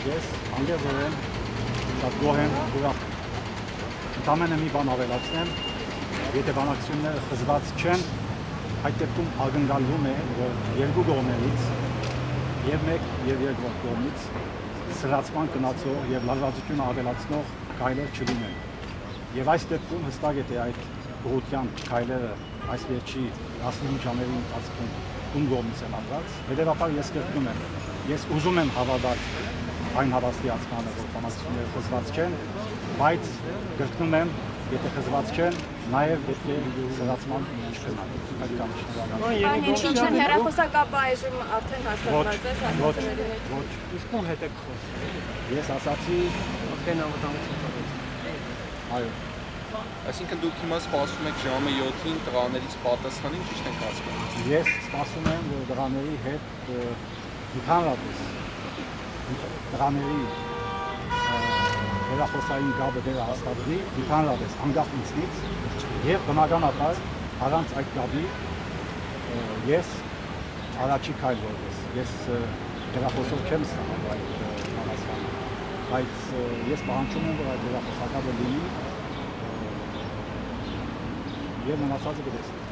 Ես անգերձոր եմ, շատ գոհ եմ, ուրախ ընդամենը մի բան ավելացնեմ, եթե բանակցությունները խզված չեն, այդ դեպքում ակնկալվում է, որ երկու կողմերից, և մեկ և երկրորդ կողմից սրացման գնացող և լարվածությունը ավելացնող քայլեր չլինեն։ Եվ այս դեպքում հստակ է, թե այդ ուղղության քայլերը այս վերջի 15 ժամերի ընթացքում ում կողմից են արված։ Հետևաբար ես կրկնում եմ, ես ուզում եմ հավատալ այն հավաստիացմանը, որ բանակցությունները խզված չեն, բայց կրկնում եմ, եթե խզված չեն, նաև պետք է սրացման չգնան։ Այդքան շնորհակալ։ Ինչ են հեռախոսակապը այժմ արդեն հաստատված է, հաստատվել է։ Ոչ, Իսկ ո՞ւմ հետ եք խոսում։ ես ասացի, Ովքեր անվտանգություն։ այո, Այսինքն դուք հիմա սպասում եք ժամը 7-ին տղաներից պատասխանին, ճիշտ ենք հասկանում։ ես սպասում եմ, որ դրաների հետ ընդհանրապես դրաների հեռախոսային կապը վերահաստատվի, ընդհանրապես անկախ ինձնից եւ բնականաբար առանց այդ կապի ես առաջի քայլ որպես ես հեռախոսով չեմ ստանում այդ պատասխանը, բայց ես պահանջում եմ, որ այդ հեռախոսակապը լինի եւ մնացածը կտեսնենք։